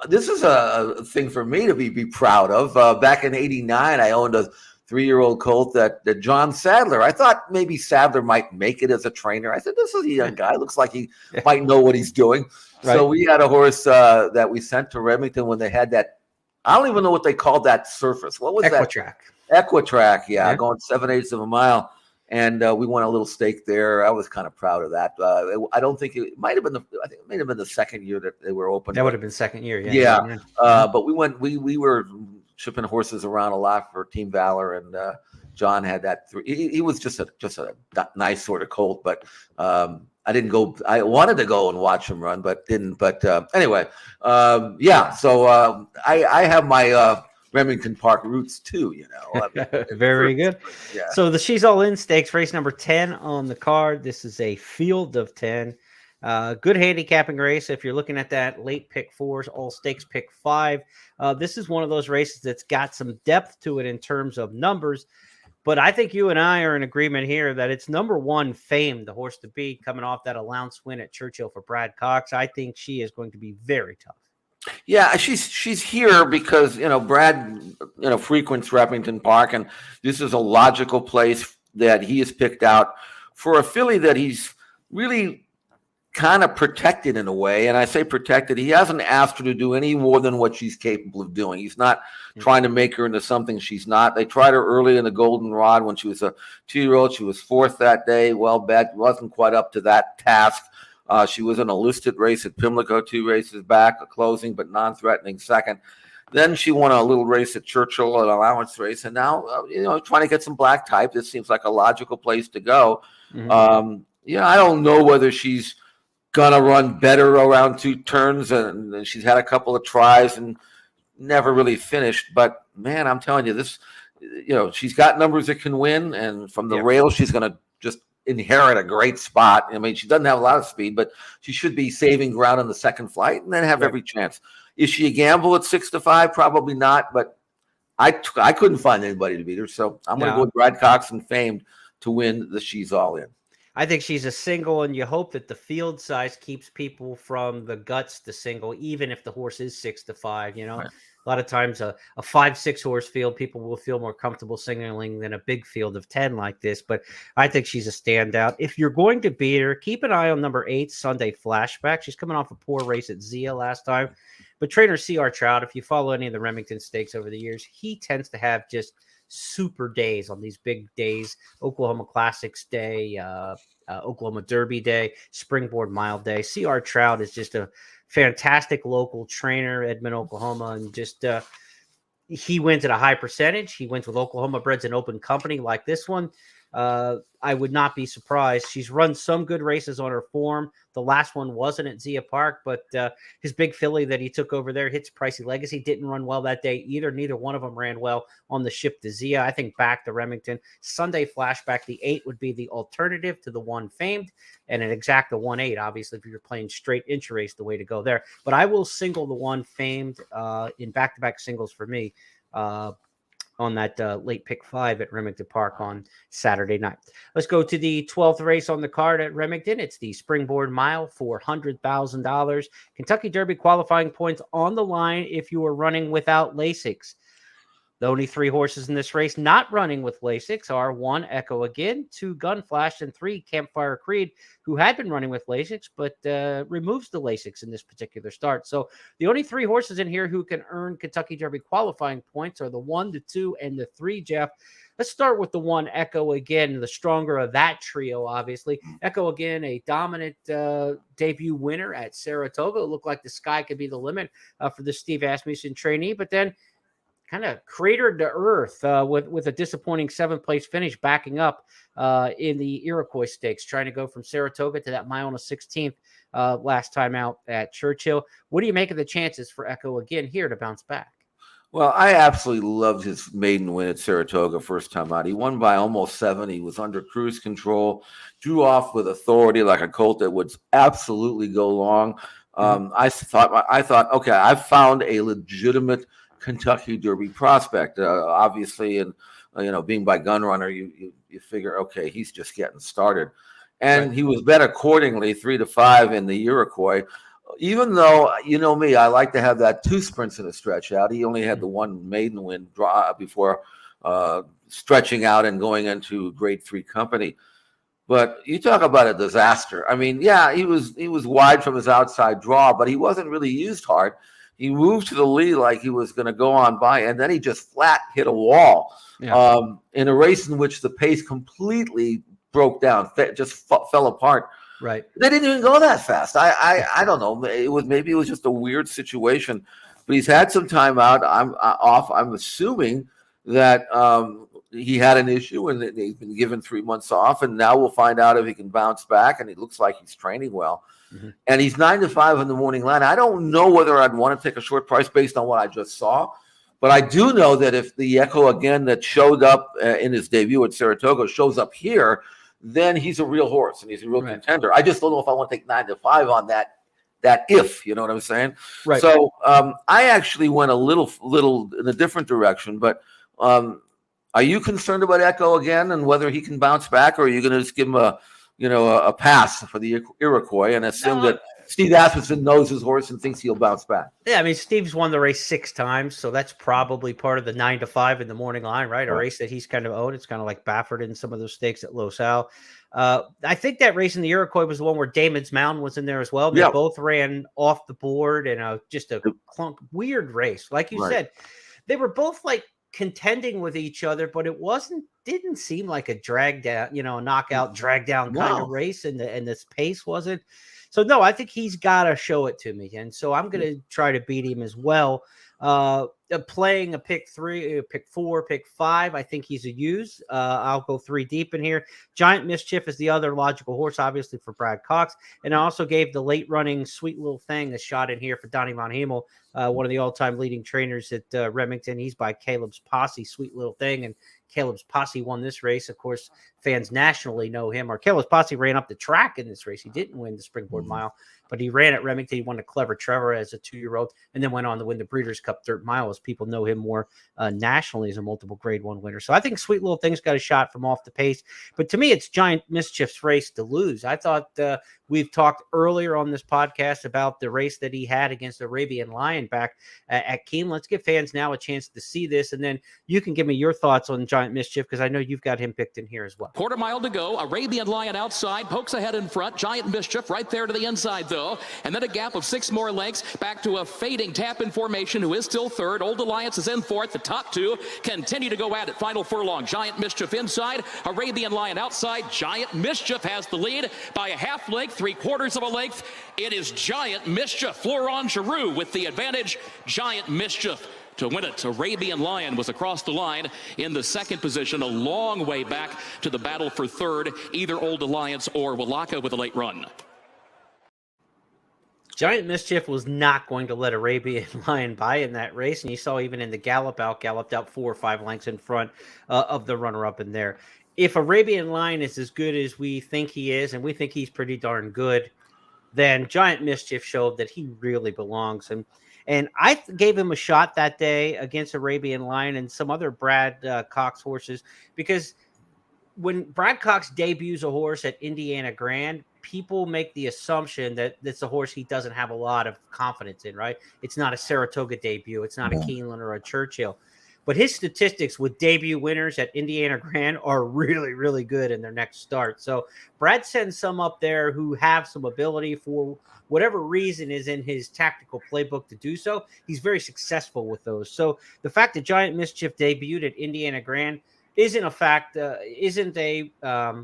This is a thing for me to be proud of. Back in '89, I owned a 3-year-old colt that John Sadler. I thought maybe Sadler might make it as a trainer. I said, this is a young guy. Looks like he might know what he's doing. Right. So we had a horse that we sent to Remington when they had that. I don't even know what they called that surface. What was Equitrack. that? Equitrack, yeah, going 7/8 of a mile. And we won a little stake there. I was kind of proud of that. I don't think it might have been I think it may have been the second year that they were open. That would have been second year. Yeah. But we were shipping horses around a lot for Team Valor, and John had that. He was just a nice sort of colt, but I didn't go. I wanted to go and watch him run, but didn't. But anyway, yeah. So I have my Remington Park roots too, I mean, very good. Yeah. So the She's All In Stakes, race number 10 on the card. This is a field of 10. Good handicapping race. If you're looking at that late pick 4s, all stakes pick 5. This is one of those races that's got some depth to it in terms of numbers. But I think you and I are in agreement here that it's number 1 Fame, the horse to beat, coming off that allowance win at Churchill for Brad Cox. I think she is going to be very tough. Yeah, she's here because Brad frequents Remington Park, and this is a logical place that he has picked out for a filly that he's really kind of protected in a way. And I say protected, he hasn't asked her to do any more than what she's capable of doing. He's not trying to make her into something she's not. They tried her early in the Goldenrod when she was a 2-year-old. She was 4th that day. Well, bet wasn't quite up to that task. She was in a listed race at Pimlico 2 races back, a closing but non-threatening second. Then she won a little race at Churchill, an allowance race, and now trying to get some black type. This seems like a logical place to go. Mm-hmm. I don't know whether she's gonna run better around 2 turns, and she's had a couple of tries and never really finished. But man, I'm telling you, this, she's got numbers that can win, and from the rail, she's gonna just inherit a great spot. I mean, she doesn't have a lot of speed, but she should be saving ground on the second flight and then have every chance. Is she a gamble at 6-5? Probably not, but I couldn't find anybody to beat her. So I'm going to go with Brad Cox and Famed to win the She's All In. I think she's a single, and you hope that the field size keeps people from the guts to single, even if the horse is 6-5, Right. A lot of times a 5-6 horse field, people will feel more comfortable signaling than a big field of 10 like this. But I think she's a standout. If you're going to beat her, keep an eye on number 8, Sunday Flashback. She's coming off a poor race at Zia last time. But trainer C.R. Trout, if you follow any of the Remington stakes over the years, he tends to have just super days on these big days. Oklahoma Classics Day, Oklahoma Derby Day, Springboard Mile Day. C.R. Trout is just a fantastic local trainer, Edmond, Oklahoma, and just he wins at a high percentage. He wins with Oklahoma breds and open company like this one. I would not be surprised. She's run some good races on her form. The last one wasn't at Zia Park, but his big filly that he took over there, Hits Pricey Legacy, didn't run well that day either. Neither one of them ran well on the ship to Zia. I think back to Remington. Sunday Flashback, the 8 would be the alternative to the 1 Famed, and an exacta 1-8, obviously, if you're playing straight inch race, the way to go there. But I will single the 1 Famed in back-to-back singles for me. On that late pick 5 at Remington Park on Saturday night. Let's go to the 12th race on the card at Remington. It's the Springboard Mile for $100,000. Kentucky Derby qualifying points on the line if you are running without Lasix. The only 3 horses in this race not running with Lasix are 1, Echo Again, 2, Gunflash, and 3, Campfire Creed, who had been running with Lasix, but removes the Lasix in this particular start. So the only 3 horses in here who can earn Kentucky Derby qualifying points are the 1, the 2, and the 3, Jeff. Let's start with the 1, Echo Again, the stronger of that trio, obviously. Echo Again, a dominant debut winner at Saratoga. It looked like the sky could be the limit for the Steve Asmussen trainee, but then kind of cratered to earth with a disappointing 7th place finish, backing up in the Iroquois Stakes, trying to go from Saratoga to that mile on a 16th last time out at Churchill. What do you make of the chances for Echo Again here to bounce back? Well, I absolutely loved his maiden win at Saratoga first time out. He won by almost 7. He was under cruise control, drew off with authority like a colt that would absolutely go long. I thought, okay, I've found a legitimate Kentucky Derby prospect. Obviously, and being by gun runner, you figure, okay, he's just getting started. And he was bet accordingly, 3-5 in the Iroquois. Even though, me, I like to have that 2 sprints in a stretch out. He only had the 1 maiden win draw before stretching out and going into grade 3 company. But you talk about a disaster. I mean, yeah, he was wide from his outside draw, but he wasn't really used hard. He moved to the lead like he was going to go on by, and then he just flat hit a wall in a race in which the pace completely broke down, just fell apart. Right. They didn't even go that fast. I don't know. Maybe it was just a weird situation, but he's had some time out. I'm off. I'm assuming that he had an issue and he's been given 3 months off, and now we'll find out if he can bounce back. And it looks like he's training well. Mm-hmm. And he's 9-5 in the morning line. I don't know whether I'd want to take a short price based on what I just saw, but I do know that if the Echo again that showed up in his debut at Saratoga shows up here, then he's a real horse and he's a real contender. I just don't know if I want to take 9-5 on that if, you know what I'm saying? Right. So I actually went a little in a different direction, but are you concerned about Echo again and whether he can bounce back, or are you going to just give him a pass for the Iroquois and assume that Steve Asmussen knows his horse and thinks he'll bounce back? Yeah, I mean, Steve's won the race 6 times, so that's probably part of the 9-5 in the morning line, right? A race that he's kind of owned. It's kind of like Baffert in some of those stakes at Los Al. I think that race in the Iroquois was the one where Damon's Mountain was in there as well. They both ran off the board and just a weird race. Like you said, they were both like contending with each other, but it didn't seem like a drag down, a knockout drag down kind of race, and this pace wasn't. So no, I think he's got to show it to me, and so I'm going to try to beat him as well. Playing a pick 3, pick 4, pick 5. I think he's a use. I'll go 3 deep in here. Giant Mischief is the other logical horse, obviously, for Brad Cox. And I also gave the late running Sweet Little Thing a shot in here for Donnie Von Hemel, one of the all-time leading trainers at Remington. He's by Caleb's Posse, Sweet Little Thing. And Caleb's Posse won this race. Of course, fans nationally know him. Or Caleb's Posse ran up the track in this race. He didn't win the Springboard Mile, but he ran at Remington. He won a Clever Trevor as a 2-year-old, and then went on to win the Breeders' Cup Dirt Mile, as people know him more nationally as a multiple Grade 1 winner. So I think Sweet Little Thing's got a shot from off the pace. But to me, it's Giant Mischief's race to lose. I thought we've talked earlier on this podcast about the race that he had against Arabian Lion back at Keene. Let's give fans now a chance to see this, and then you can give me your thoughts on Giant Mischief, because I know you've got him picked in here as well. Quarter mile to go. Arabian Lion outside, pokes ahead in front. Giant Mischief right there to the inside, though. And then a gap of 6 more lengths back to a fading Tap in formation, who is still third. Old Alliance is in fourth. The top 2 continue to go at it. Final furlong. Giant Mischief inside. Arabian Lion outside. Giant Mischief has the lead by a half length, 3/4 of a length. It is Giant Mischief. Florent Giroux with the advantage. Giant Mischief to win it. Arabian Lion was across the line in the second position, a long way back to the battle for third, either Old Alliance or Walaka with a late run. Giant Mischief was not going to let Arabian Lion by in that race, and you saw even in the galloped out 4 or 5 lengths in front of the runner-up in there. If Arabian Lion is as good as we think he is, and we think he's pretty darn good, then Giant Mischief showed that he really belongs. And I gave him a shot that day against Arabian Lion and some other Brad Cox horses, because when Brad Cox debuts a horse at Indiana Grand, people make the assumption that it's a horse he doesn't have a lot of confidence in, right? It's not a Saratoga debut. It's not a Keeneland or a Churchill. But his statistics with debut winners at Indiana Grand are really, really good in their next start. So Brad sends some up there who have some ability, for whatever reason is in his tactical playbook to do so. He's very successful with those. So the fact that Giant Mischief debuted at Indiana Grand isn't a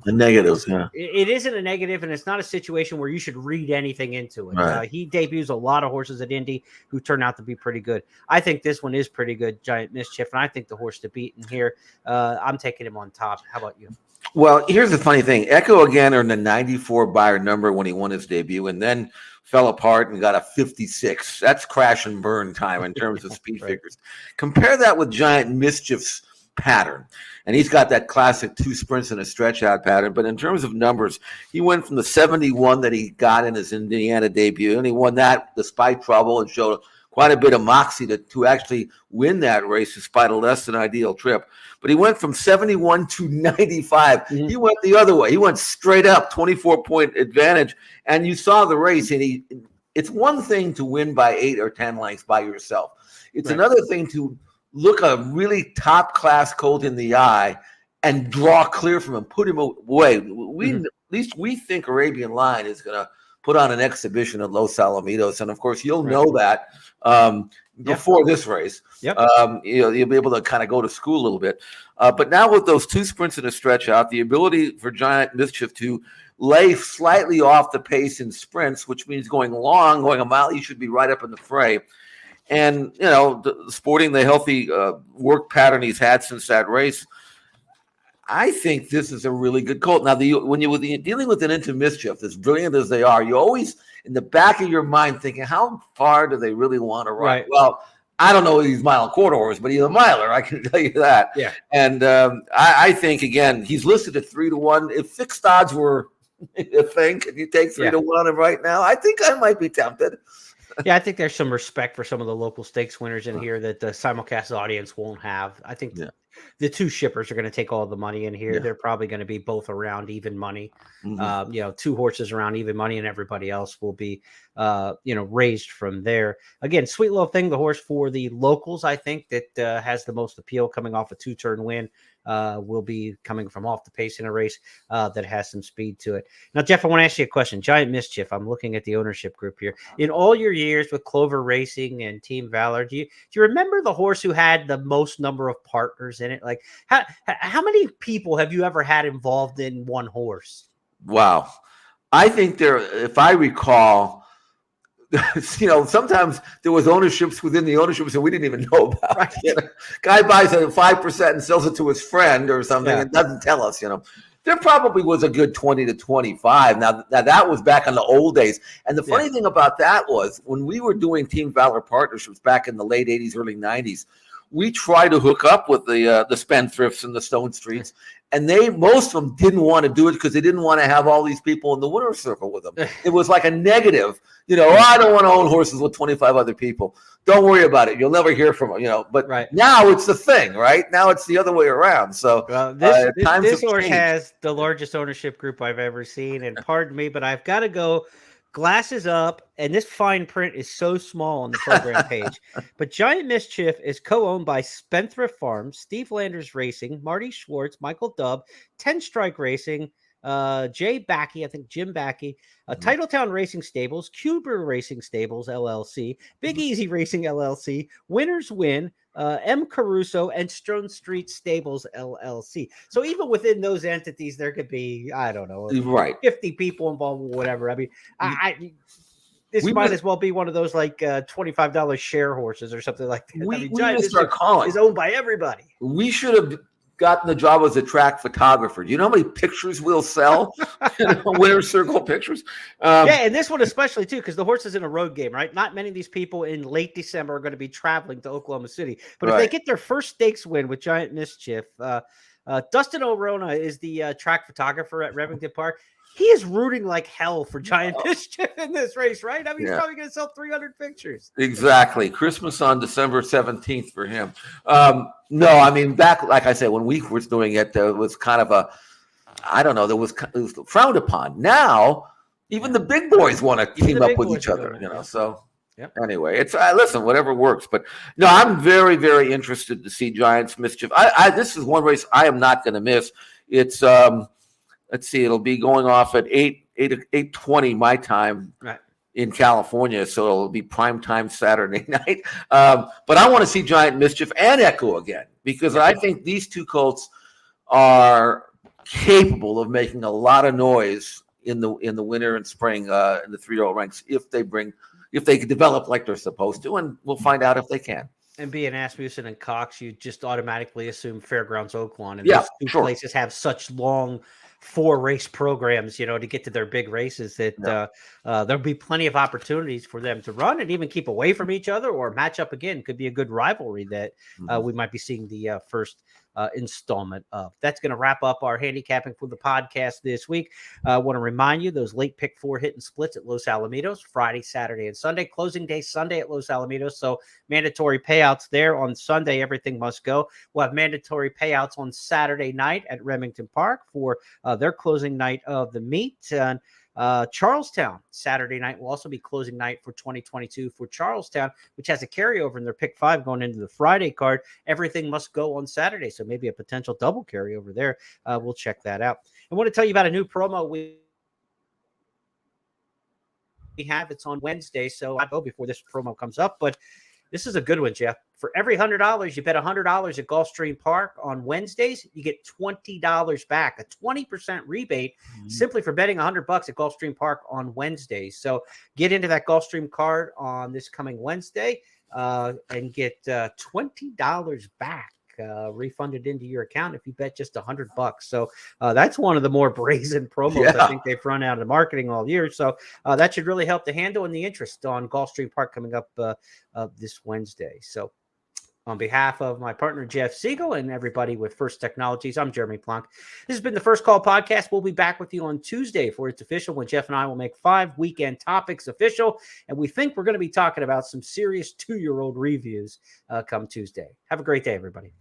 negative. Yeah. It isn't a negative, and it's not a situation where you should read anything into it. Right. He debuts a lot of horses at Indy who turn out to be pretty good. I think this one is pretty good, Giant Mischief, and I think the horse to beat in here, I'm taking him on top. How about you? Well, here's the funny thing. Echo again earned a 94 Beyer number when he won his debut, and then fell apart and got a 56. That's crash and burn time in terms of speed figures. Compare that with Giant Mischief's pattern, and he's got that classic 2 sprints and a stretch out pattern. But in terms of numbers, he went from the 71 that he got in his Indiana debut, and he won that despite trouble and showed quite a bit of moxie to actually win that race despite a less than ideal trip. But he went from 71 to 95. He went the other way. He went straight up, 24-point advantage. And you saw the race, and it's one thing to win by 8 or 10 lengths by yourself. It's another thing to look a really top-class colt in the eye and draw clear from him, put him away. At least we think Arabian Lion is going to put on an exhibition at Los Alamitos, and of course you'll know that before this race. You'll be able to kind of go to school a little bit. But now with those 2 sprints and a stretch out, the ability for Giant Mischief to lay slightly off the pace in sprints, which means going a mile, you should be right up in the fray. And, sporting the healthy work pattern he's had since that race, I think this is a really good colt. Now, when you're dealing with an Into Mischief, as brilliant as they are, you always, in the back of your mind, thinking, how far do they really want to run? Right. Well, I don't know if he's mile and quarter horse, but he's a miler. I can tell you that. Yeah. And I think, again, he's listed at 3-1. If fixed odds were a thing, can you take 3-1 right now? I think I might be tempted. Yeah, I think there's some respect for some of the local stakes winners in here that the simulcast audience won't have. I think the 2 shippers are going to take all the money in here. They're probably going to be both around even money. 2 horses around even money, and everybody else will be, raised from there. Again, Sweet Little Thing, the horse for the locals, I think that has the most appeal, coming off a 2-turn win. Will be coming from off the pace in a race that has some speed to it. Now, Jeff, I want to ask you a question. Giant Mischief, I'm looking at the ownership group here. In all your years with Clover Racing and Team Valor, do you remember the horse who had the most number of partners in it? Like, how many people have you ever had involved in one horse? Wow. I think if I recall, sometimes there was ownerships within the ownerships that we didn't even know about. Right. Guy buys a 5% and sells it to his friend or something and doesn't tell us, There probably was a good 20 to 25. Now that was back in the old days. And the funny thing about that was when we were doing Team Valor partnerships back in the late 80s, early 90s, we tried to hook up with the Spendthrifts and the Stone Streets, and most of them didn't want to do it because they didn't want to have all these people in the winner's circle with them. It was like a negative, I don't want to own horses with 25 other people. Don't worry about it. You'll never hear from them, But now it's the thing, right? Now it's the other way around. So this horse has the largest ownership group I've ever seen, and pardon me, but I've got to go. Glasses up, and this fine print is so small on the program page. But Giant Mischief is co-owned by Spendthrift Farms, Steve Landers Racing, Marty Schwartz, Michael Dubb, 10 Strike Racing, Jay Backey, I think Jim Backey, Titletown Racing Stables, Cuber Racing Stables, LLC, Big Easy Racing, LLC, Winners Win, M. Caruso, and Stone Street Stables, LLC. So even within those entities, there could be, I don't know, 50 people involved with whatever. I mean, this might as well be one of those like $25 share horses or something like that. We missed our calling. Is owned by everybody. We should have gotten the job as a track photographer. Do you know how many pictures we'll sell? Winner's Circle pictures. And this one especially too, because the horse is in a road game, right? Not many of these people in late December are going to be traveling to Oklahoma City. But if they get their first stakes win with Giant Mischief, Dustin O'Rona is the track photographer at Remington Park. He is rooting like hell for Giant Mischief in this race, right? I mean, he's probably going to sell 300 pictures. Exactly. Christmas on December 17th for him. No, I mean, back, like I said, when we were doing it, there was kind of it was frowned upon. Now, even the big boys want to team up with each other, so. Yep. Anyway, it's listen, whatever works. But no, I'm very, very interested to see Giants Mischief. This is one race I am not going to miss. It's let's see, it'll be going off at 8:20 my time in California, so it'll be prime time Saturday night. But I want to see Giant Mischief and Echo again because I think these two colts are capable of making a lot of noise in the winter and spring in the 3-year-old ranks if they can develop like they're supposed to, and we'll find out if they can. And being Asmussen and Cox, you just automatically assume Fairgrounds Oaklawn, and those two places have such long 4-race programs, to get to their big races that there'll be plenty of opportunities for them to run and even keep away from each other or match up again. Could be a good rivalry that we might be seeing the first installment of. That's going to wrap up our handicapping for the podcast this week. I want to remind you those late pick 4 hit and splits at Los Alamitos, Friday, Saturday, and Sunday. Closing day Sunday at Los Alamitos. So mandatory payouts there on Sunday. Everything must go. We'll have mandatory payouts on Saturday night at Remington Park for their closing night of the meet. And Charlestown Saturday night will also be closing night for 2022 for Charlestown, which has a carryover in their pick 5 going into the Friday card. Everything must go on Saturday, so maybe a potential double carryover there. We'll check that out. I want to tell you about a new promo we have. It's on Wednesday, so I'll go before this promo comes up, but this is a good one, Jeff. For every $100, you bet $100 at Gulfstream Park on Wednesdays, you get $20 back, a 20% rebate simply for betting $100 at Gulfstream Park on Wednesdays. So get into that Gulfstream card on this coming Wednesday and get $20 back. Refunded into your account if you bet just $100. So that's one of the more brazen promos I think they've run out of marketing all year. So that should really help the handle and the interest on Gulfstream Park coming up this Wednesday. So on behalf of my partner, Jeff Siegel, and everybody with First Technologies, I'm Jeremy Plonk. This has been the First Call Podcast. We'll be back with you on Tuesday for it's official, when Jeff and I will make 5 weekend topics official. And we think we're going to be talking about some serious 2-year-old reviews come Tuesday. Have a great day, everybody.